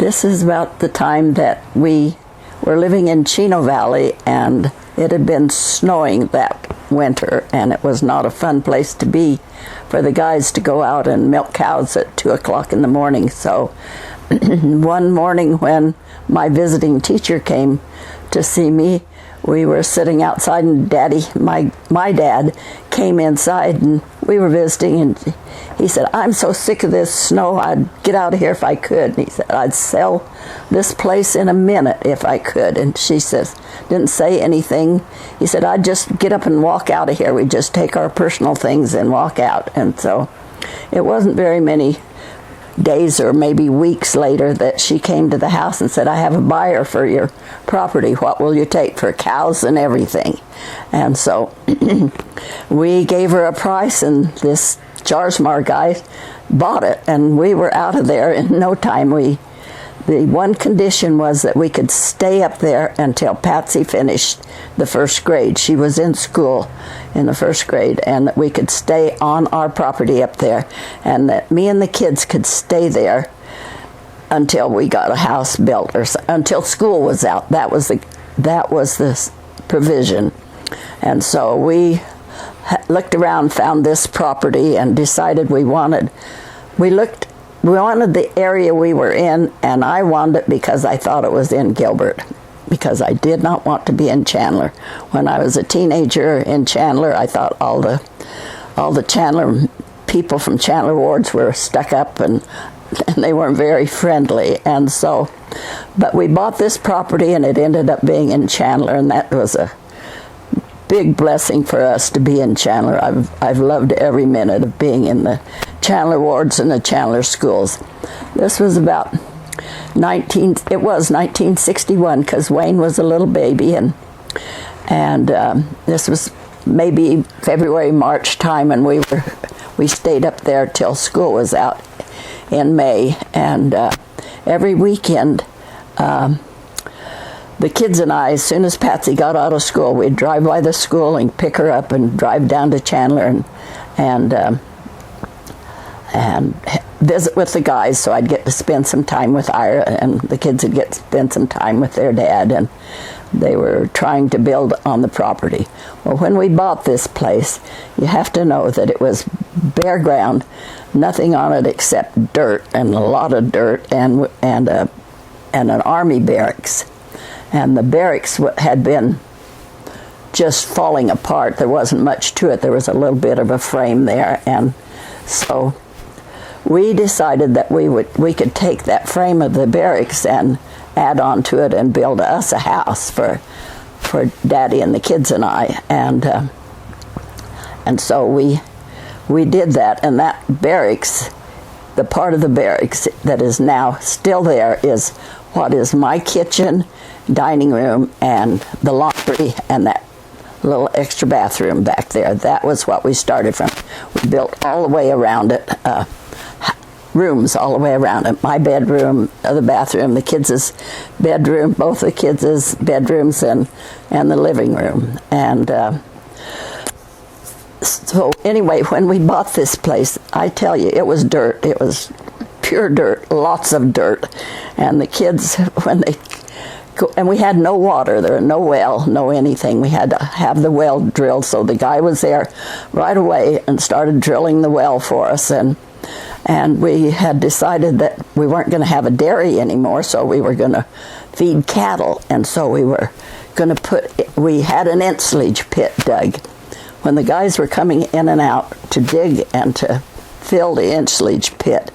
This is about the time that we were living in Chino Valley, and it had been snowing that winter, and it was not a fun place to be for the guys to go out and milk cows at 2 o'clock in the morning. So one morning when my visiting teacher came to see me, we were sitting outside, and Daddy, my dad, came inside, and we were visiting, and he said, "I'm so sick of this snow, I'd get out of here if I could." And he said, "I'd sell this place in a minute if I could." And she says, didn't say anything. He said, "I'd just get up and walk out of here. We'd just take our personal things and walk out." And so it wasn't very many days or maybe weeks later that she came to the house and said, "I have a buyer for your property. What will you take for cows and everything?" And so we gave her a price, and this Jarsmar guy bought it, and we were out of there in no time. The one condition was that we could stay up there until Patsy finished the first grade. She was in school in the first grade, and that we could stay on our property up there, and that me and the kids could stay there until we got a house built, or until school was out. That was the provision. And so we looked around, found this property, and decided we wanted the area we were in, and I wanted it because I thought it was in Gilbert, because I did not want to be in Chandler. When I was a teenager in Chandler, I thought all the Chandler people from Chandler wards were stuck up, and they weren't very friendly. And so, but we bought this property, and it ended up being in Chandler, and that was a big blessing for us to be in Chandler. I've loved every minute of being in the Chandler wards and the Chandler schools. This was about 1961, because Wayne was a little baby, and this was maybe February, March time, and we stayed up there till school was out in May. And every weekend, the kids and I, as soon as Patsy got out of school, we'd drive by the school and pick her up and drive down to Chandler and visit with the guys, so I'd get to spend some time with Ira, and the kids would get to spend some time with their dad, and they were trying to build on the property. Well, when we bought this place, you have to know that it was bare ground, nothing on it except dirt, and a lot of dirt, and an army barracks. And the barracks had been just falling apart. There wasn't much to it. There was a little bit of a frame there, and so we decided that we could take that frame of the barracks and add on to it and build us a house for Daddy and the kids and I, and so we did that. And that barracks, the part of the barracks that is now still there, is what is my kitchen, dining room, and the laundry, and that little extra bathroom back there. That was what we started from. We built all the way around it, rooms all the way around it. My bedroom, the bathroom, the kids' bedroom, both the kids' bedrooms, and the living room. And so anyway, when we bought this place, I tell you, it was dirt. It was pure dirt, lots of dirt. And the kids, when they and we had no water there, no well, no anything. We had to have the well drilled, so the guy was there right away and started drilling the well for us. And we had decided that we weren't going to have a dairy anymore, so we were going to feed cattle. And so we were going to we had an ensilage pit dug. When the guys were coming in and out to dig and to fill the ensilage pit,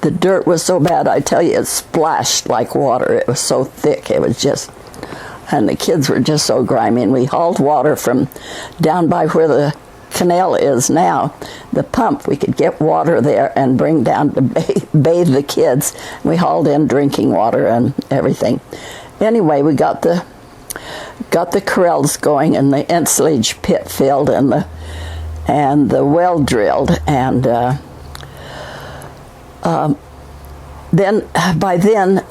the dirt was so bad, I tell you, it splashed like water. It was so thick, it was just, and the kids were just so grimy. And we hauled water from down by where the canal is now, the pump. We could get water there and bring down to bathe the kids. We hauled in drinking water and everything. Anyway, we got the corrals going, and the ensilage pit filled, and the well drilled, and by then,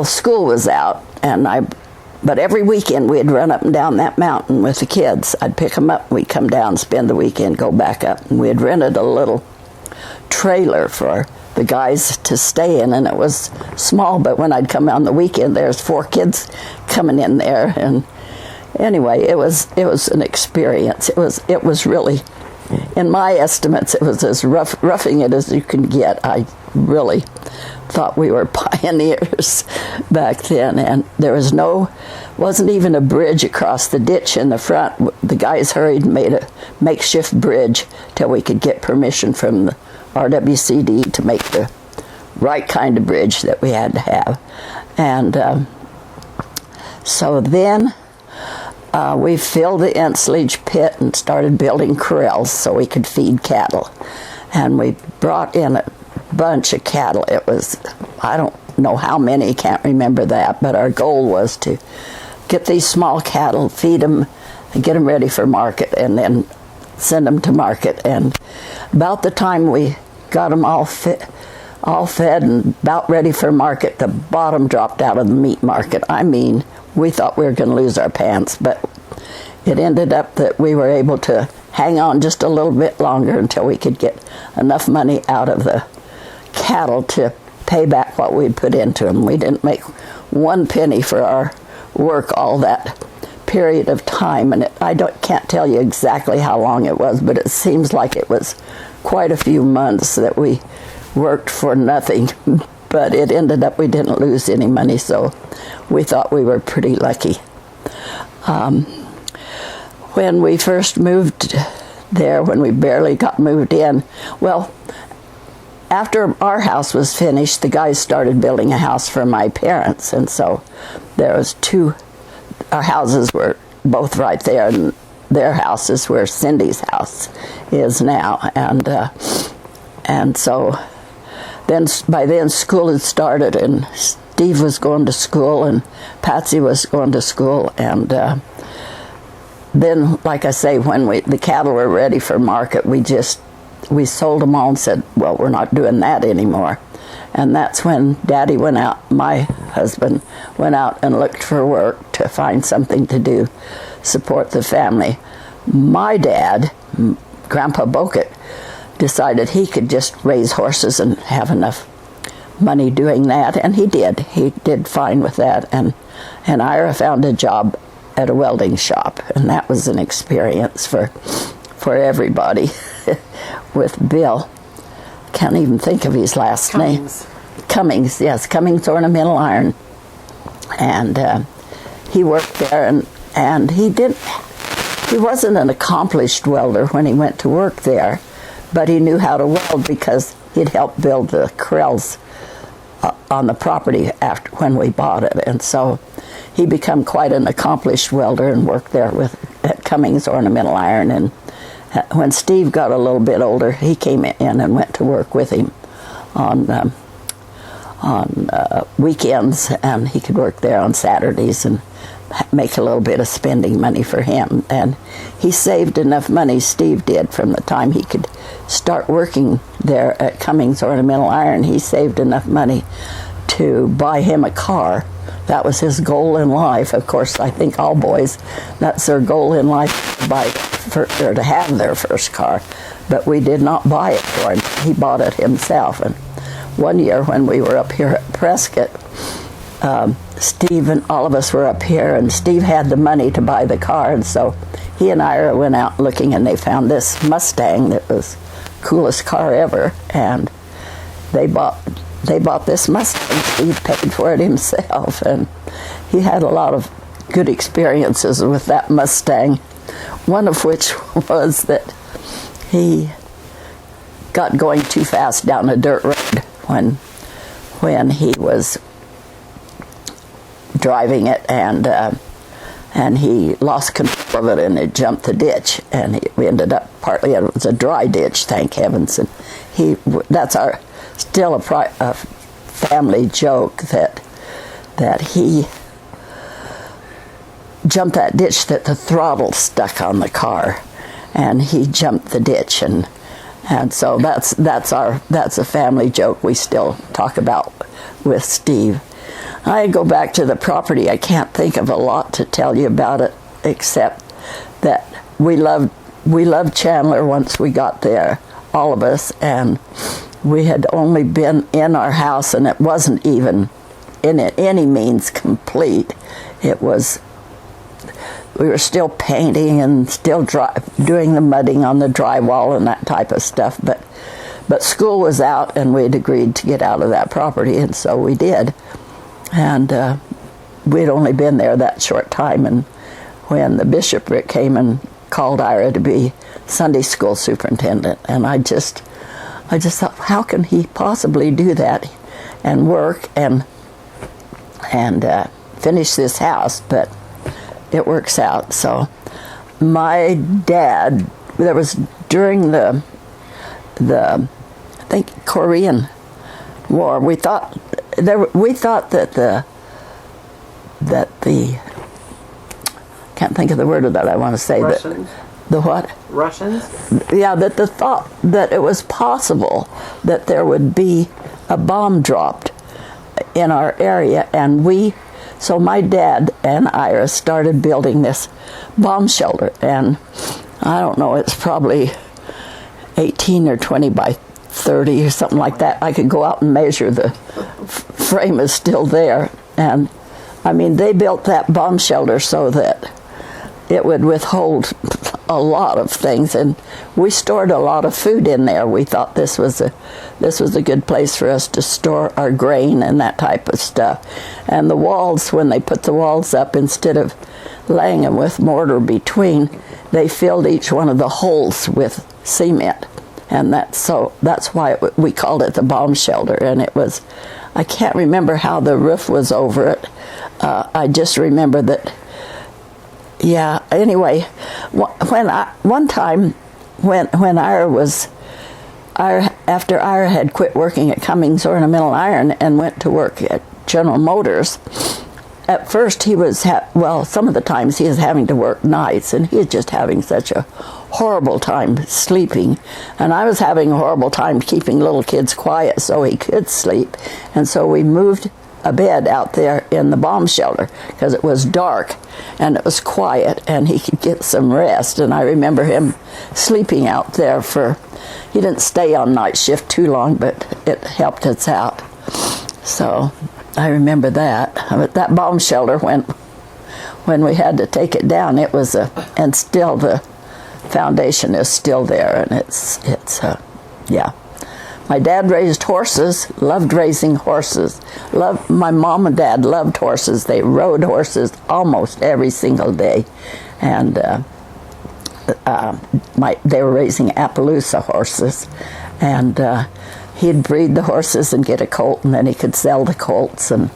school was out, but every weekend we'd run up and down that mountain with the kids. I'd pick them up, we'd come down, spend the weekend, go back up, and we had rented a little trailer for the guys to stay in, and it was small, but when I'd come on the weekend, there's 4 kids coming in there, and anyway, it was an experience. It was really, in my estimates, it was as roughing it as you can get. I really thought we were pioneers back then, and there wasn't even a bridge across the ditch in the front. The guys hurried and made a makeshift bridge till we could get permission from the RWCD to make the right kind of bridge that we had to have. And so then we filled the ensilage pit and started building corrals so we could feed cattle. And we brought in a bunch of cattle. It was, I don't know how many, can't remember that, but our goal was to get these small cattle, feed them, and get them ready for market, and then send them to market. And about the time we got them all fed and about ready for market, the bottom dropped out of the meat market. I mean, we thought we were going to lose our pants, but it ended up that we were able to hang on just a little bit longer until we could get enough money out of the cattle to pay back what we'd put into them. We didn't make 1 penny for our work all that period of time, and can't tell you exactly how long it was, but it seems like it was quite a few months that we worked for nothing. But it ended up we didn't lose any money, so we thought we were pretty lucky. When we first moved there, when we barely got moved in, well, after our house was finished, the guys started building a house for my parents, and so there was 2, our houses were both right there, and their house is where Cindy's house is now, and so by then school had started, and Steve was going to school, and Patsy was going to school, and then, like I say, when the cattle were ready for market, we sold them all and said, well, we're not doing that anymore. And that's when Daddy went out, my husband went out and looked for work to find something to do, support the family. My dad, Grandpa Boket, decided he could just raise horses and have enough money doing that, and he did. He did fine with that, and Ira found a job at a welding shop, and that was an experience for everybody. With Bill, can't even think of his last name. Cummings, yes, Cummings Ornamental Iron, and he worked there, and he wasn't an accomplished welder when he went to work there, but he knew how to weld because he'd helped build the corrals on the property when we bought it, and so he became quite an accomplished welder and worked there at Cummings Ornamental Iron. And when Steve got a little bit older, he came in and went to work with him on weekends, and he could work there on Saturdays and make a little bit of spending money for him. And he saved enough money, Steve did, from the time he could start working there at Cummings Ornamental Iron. He saved enough money to buy him a car. That was his goal in life. Of course, I think all boys, that's their goal in life, to have their first car. But we did not buy it for him. He bought it himself. And one year when we were up here at Prescott, Steve and all of us were up here, and Steve had the money to buy the car, and so he and Ira went out looking, and they found this Mustang that was the coolest car ever, and they bought this Mustang. Steve paid for it himself, and he had a lot of good experiences with that Mustang, one of which was that he got going too fast down a dirt road when he was driving it, and he lost control of it, and it jumped the ditch, and we ended up, partly it was a dry ditch, thank heavens, and that's still a family joke that he jumped that ditch, that the throttle stuck on the car, and he jumped the ditch, and so that's a family joke we still talk about with Steve. I go back to the property. I can't think of a lot to tell you about it, except that we loved Chandler once we got there, all of us, and we had only been in our house, and it wasn't even in any means complete. It was, we were still painting and still doing the mudding on the drywall and that type of stuff, but school was out, and we'd agreed to get out of that property, and so we did. And we'd only been there that short time, and when the bishopric came and called Ira to be Sunday school superintendent, and I just thought, how can he possibly do that and work and finish this house? But it works out. So my dad, there was during the I think Korean War, we thought that the can't think of the word that I want to say. Russians? The what? Russians? Yeah, that the thought that it was possible that there would be a bomb dropped in our area, and so my dad and Ira started building this bomb shelter, and I don't know, it's probably 18 or 20 by 30 or something like that. I could go out and measure, the frame is still there. And I mean, they built that bomb shelter so that it would withhold a lot of things, and we stored a lot of food in there. We thought this was a good place for us to store our grain and that type of stuff. And the walls, when they put the walls up, instead of laying them with mortar between, they filled each one of the holes with cement, and that's why we called it the bomb shelter. And it was, I can't remember how the roof was over it. I just remember that. Yeah. Anyway, one time when after Ira had quit working at Cummings Ornamental Iron and went to work at General Motors, at first he was some of the times he was having to work nights, and he was just having such a horrible time sleeping, and I was having a horrible time keeping little kids quiet so he could sleep. And so we moved a bed out there in the bomb shelter because it was dark and it was quiet and he could get some rest. And I remember him sleeping out there he didn't stay on night shift too long, but it helped us out. So I remember that. But that bomb shelter, when we had to take it down, it was and still the foundation is still there, and it's yeah. My dad raised horses, loved raising horses. My mom and dad loved horses. They rode horses almost every single day. And they were raising Appaloosa horses. And he'd breed the horses and get a colt, and then he could sell the colts and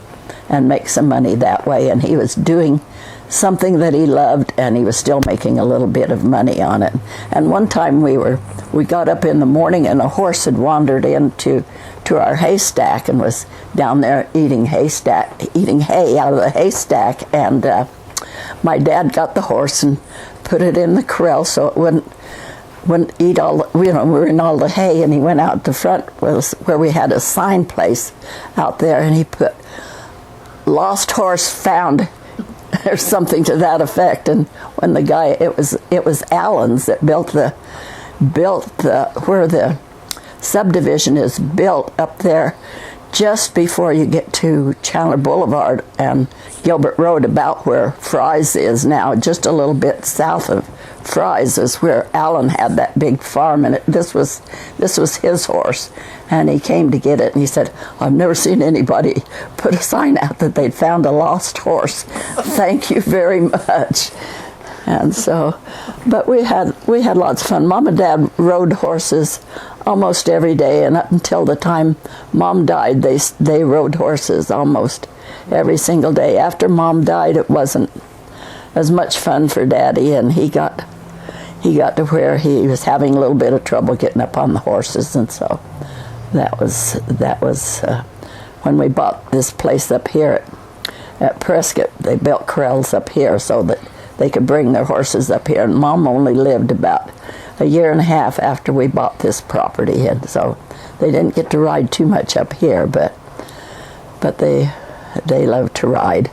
make some money that way. And he was doing something that he loved, and he was still making a little bit of money on it. And one time we got up in the morning, and a horse had wandered into our haystack and was down there eating hay out of the haystack. And my dad got the horse and put it in the corral so it wouldn't eat all. We were in all the hay, and he went out the front where we had a sign place out there, and he put "Lost horse found," or something to that effect. And when the guy, it was Allen's that built the where the subdivision is built up there, just before you get to Chandler Boulevard and Gilbert Road, about where Fry's is now, just a little bit south of Fry's is where Allen had that big farm, and this was his horse. And he came to get it, and he said, "I've never seen anybody put a sign out that they'd found a lost horse. Thank you very much." And so, but we had lots of fun. Mom and Dad rode horses almost every day, and up until the time Mom died, they rode horses almost every single day. After Mom died, it wasn't as much fun for Daddy, and he got to where he was having a little bit of trouble getting up on the horses. And so that was when we bought this place up here at Prescott. They built corrals up here so that they could bring their horses up here. And Mom only lived about a year and a half after we bought this property, and so they didn't get to ride too much up here, but they loved to ride.